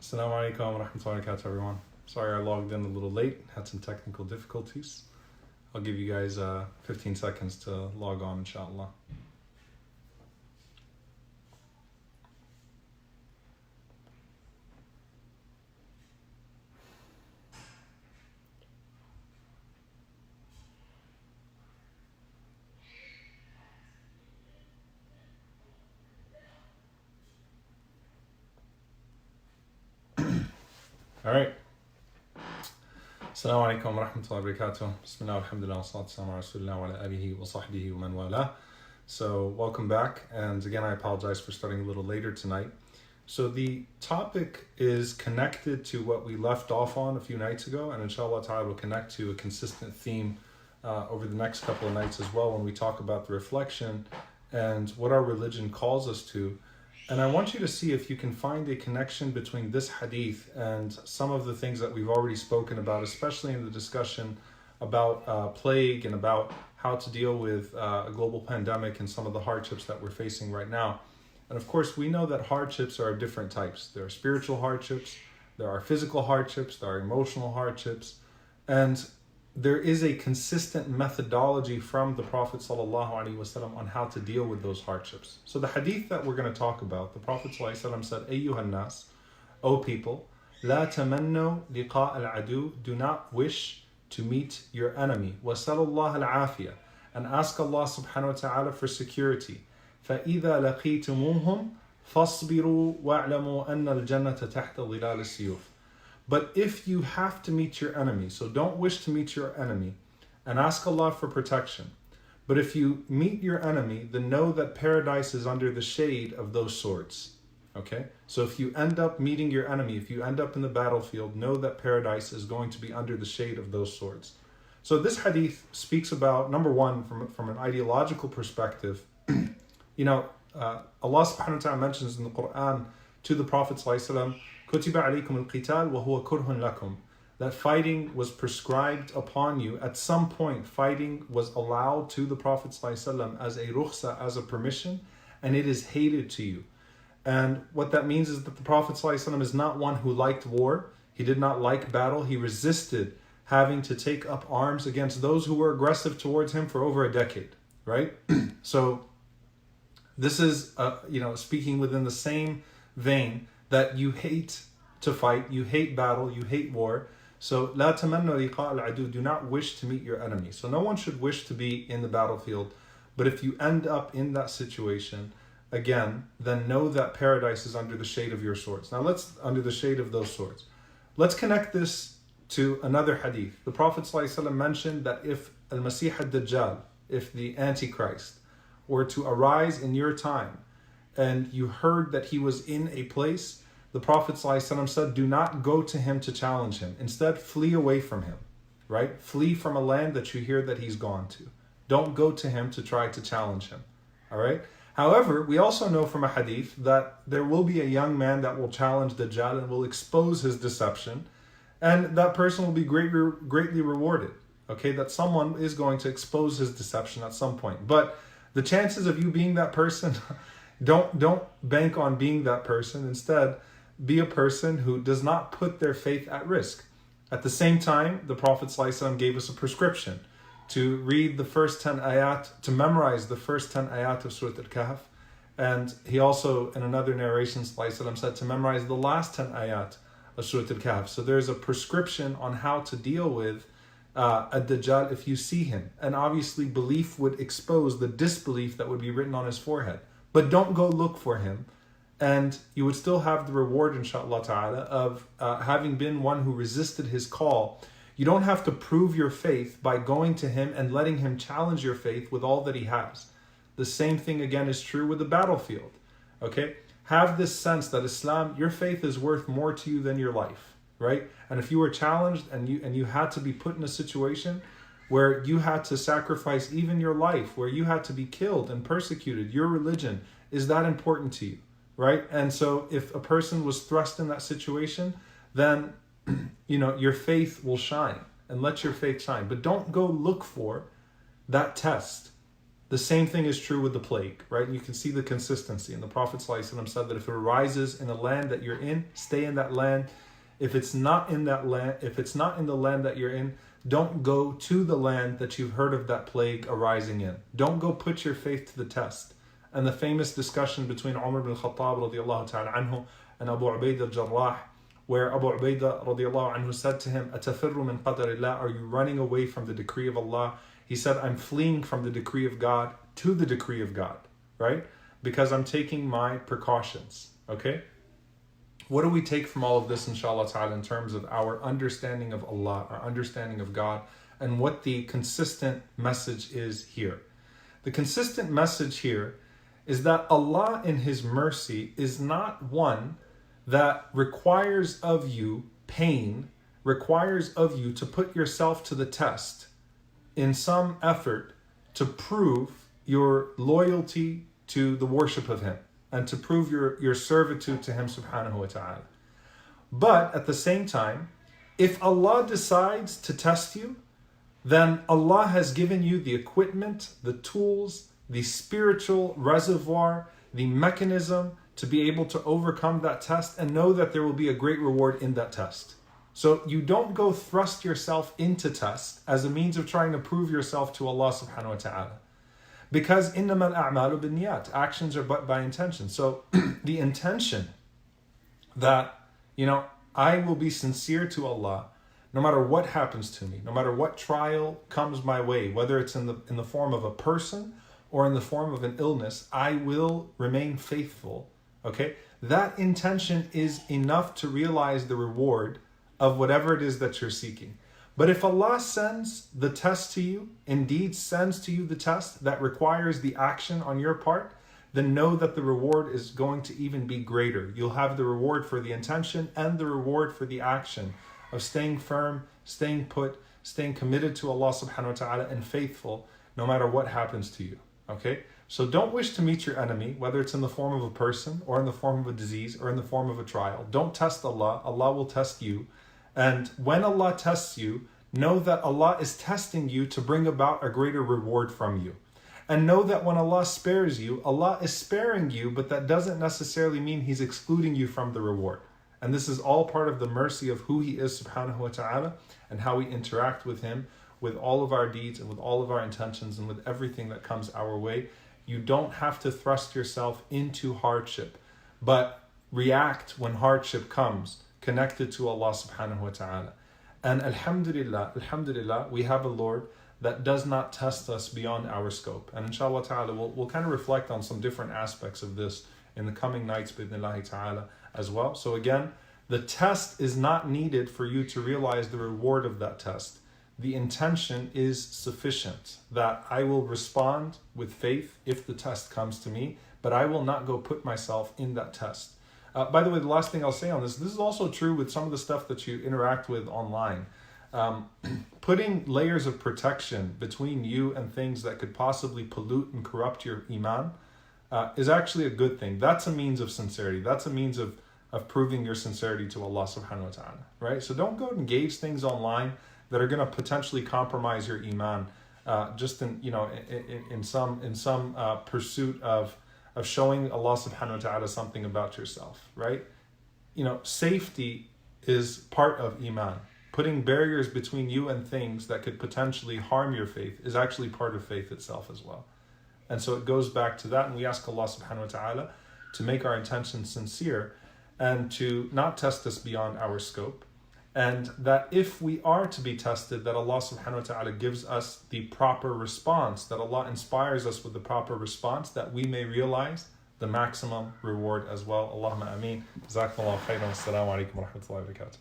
Assalamu alaikum wa rahmatullahi wa barakatuh, everyone. Sorry I logged in a little late, had some technical difficulties. I'll give you guys 15 seconds to log on, inshallah. All right. Assalamu alaikum wa rahmatullahi wa barakatuh. Bismillah, alhamdulillah, wa salatu wassalamu ala rasulillah wa ala alihi wa sahbihi wa man wala. So welcome back. And again, I apologize for starting a little later tonight. So the topic is connected to what we left off on a few nights ago. And inshallah ta'ala will connect to a consistent theme over the next couple of nights as well when we talk about the reflection and what our religion calls us to. And I want you to see if you can find a connection between this hadith and some of the things that we've already spoken about, especially in the discussion about plague and about how to deal with a global pandemic and some of the hardships that we're facing right now. And of course, we know that hardships are of different types. There are spiritual hardships, there are physical hardships, there are emotional hardships, and there is a consistent methodology from the Prophet ﷺ on how to deal with those hardships. So the hadith that we're going to talk about, the Prophet ﷺ said, Ayyuhan nas, O people, la tamannu liqa al-adu, do not wish to meet your enemy. Wasallallahu al-afiyah, and ask Allah subhanahu wa ta'ala for security. فَإِذَا لَقِيتُمُوهُمْ فَاصْبِرُوا وَاعْلَمُوا أَنَّ الْجَنَّةَ تَحْتَ ظِلَالِ السِّيُوفِ. But if you have to meet your enemy, so don't wish to meet your enemy and ask Allah for protection. But if you meet your enemy, then know that paradise is under the shade of those swords. Okay? So if you end up meeting your enemy, if you end up in the battlefield, know that paradise is going to be under the shade of those swords. So this hadith speaks about, number one, from an ideological perspective, Allah subhanahu wa ta'ala mentions in the Quran to the Prophet ﷺ, كُتِبَ عَلَيْكُمُ الْقِتَالُ وَهُوَ كُرْهٌ لَكُمْ, that fighting was prescribed upon you. At some point, fighting was allowed to the Prophet ﷺ as a rukhsa, as a permission, and it is hated to you. And what that means is that the Prophet ﷺ is not one who liked war. He did not like battle. He resisted having to take up arms against those who were aggressive towards him for over a decade, right? So this is, speaking within the same vein that you hate to fight, you hate battle, you hate war. So, لا تمنوا لقاء العدو, do not wish to meet your enemy. So no one should wish to be in the battlefield. But if you end up in that situation, again, then know that paradise is under the shade of your swords. Now under the shade of those swords. Let's connect this to another hadith. The Prophet ﷺ mentioned that if al-Masih al-Dajjal, if the Antichrist, were to arise in your time, and you heard that he was in a place, the Prophet ﷺ said, do not go to him to challenge him. Instead, flee away from him, right? Flee from a land that you hear that he's gone to. Don't go to him to try to challenge him, all right? However, we also know from a hadith that there will be a young man that will challenge Dajjal and will expose his deception, and that person will be greatly rewarded, okay? That someone is going to expose his deception at some point. But the chances of you being that person, don't bank on being that person. Instead, be a person who does not put their faith at risk. At the same time, the Prophet ﷺ gave us a prescription to read the first 10 ayat, to memorize the first 10 ayat of Surah Al-Kahf. And he also, in another narration, ﷺ said to memorize the last 10 ayat of Surah Al-Kahf. So there's a prescription on how to deal with Ad-Dajjal if you see him. And obviously, belief would expose the disbelief that would be written on his forehead. But don't go look for him, and you would still have the reward, inshallah ta'ala, of having been one who resisted his call. You don't have to prove your faith by going to him and letting him challenge your faith with all that he has. The same thing again is true with the battlefield, okay? Have this sense that Islam, your faith is worth more to you than your life, right? And if you were challenged and you had to be put in a situation where you had to sacrifice even your life, where you had to be killed and persecuted, your religion is that important to you, right? And so if a person was thrust in that situation, then, your faith will shine, and let your faith shine. But don't go look for that test. The same thing is true with the plague, right? And you can see the consistency. And the Prophet ﷺ said that if it arises in a land that you're in, stay in that land. If it's not in that land, if it's not in the land that you're in, don't go to the land that you've heard of that plague arising in. Don't go put your faith to the test. And the famous discussion between Umar ibn Khattab radiallahu ta'ala anhu and Abu Ubaidah al-Jarrah, where Abu Ubaidah radiallahu anhu said to him, "Atafirru min qadarillah, are you running away from the decree of Allah?" He said, "I'm fleeing from the decree of God to the decree of God," right? Because I'm taking my precautions, okay? What do we take from all of this, inshallah ta'ala, in terms of our understanding of Allah, our understanding of God, and what the consistent message is here? The consistent message here is that Allah in His mercy is not one that requires of you pain, requires of you to put yourself to the test in some effort to prove your loyalty to the worship of Him and to prove your servitude to Him subhanahu wa ta'ala. But at the same time, if Allah decides to test you, then Allah has given you the equipment, the tools, the spiritual reservoir, the mechanism to be able to overcome that test and know that there will be a great reward in that test. So you don't go thrust yourself into test as a means of trying to prove yourself to Allah subhanahu wa ta'ala. Because إِنَّمَا الْأَعْمَالُ بِالنِّيَّاتِ, actions are but by intention. So the intention that, I will be sincere to Allah no matter what happens to me, no matter what trial comes my way, whether it's in the form of a person or in the form of an illness, I will remain faithful, okay? That intention is enough to realize the reward of whatever it is that you're seeking. But if Allah sends the test to you, indeed sends to you the test that requires the action on your part, then know that the reward is going to even be greater. You'll have the reward for the intention and the reward for the action of staying firm, staying put, staying committed to Allah subhanahu wa ta'ala and faithful no matter what happens to you. Okay? So don't wish to meet your enemy, whether it's in the form of a person or in the form of a disease or in the form of a trial. Don't test Allah. Allah will test you. And when Allah tests you, know that Allah is testing you to bring about a greater reward from you. And know that when Allah spares you, Allah is sparing you, but that doesn't necessarily mean He's excluding you from the reward. And this is all part of the mercy of who He is subhanahu wa ta'ala and how we interact with Him with all of our deeds and with all of our intentions and with everything that comes our way. You don't have to thrust yourself into hardship, but react when hardship comes, connected to Allah subhanahu wa ta'ala. And alhamdulillah, we have a Lord that does not test us beyond our scope. And inshallah ta'ala, we'll kind of reflect on some different aspects of this in the coming nights, bi'idhnillahi ta'ala, as well. So again, the test is not needed for you to realize the reward of that test. The intention is sufficient, that I will respond with faith if the test comes to me, but I will not go put myself in that test. By the way, the last thing I'll say on this is also true with some of the stuff that you interact with online. Putting layers of protection between you and things that could possibly pollute and corrupt your iman is actually a good thing. That's a means of sincerity. That's a means of proving your sincerity to Allah subhanahu wa ta'ala, right? So don't go engage things online that are going to potentially compromise your iman just in some pursuit of showing Allah subhanahu wa ta'ala something about yourself, right? Safety is part of iman. Putting barriers between you and things that could potentially harm your faith is actually part of faith itself as well. And so it goes back to that, and we ask Allah subhanahu wa ta'ala to make our intentions sincere and to not test us beyond our scope. And that if we are to be tested, that Allah subhanahu wa ta'ala gives us the proper response, that Allah inspires us with the proper response, that we may realize the maximum reward as well. Allahumma ameen. Jazakumullahu khairan. Assalamu alaikum wa rahmatullahi wa barakatuh.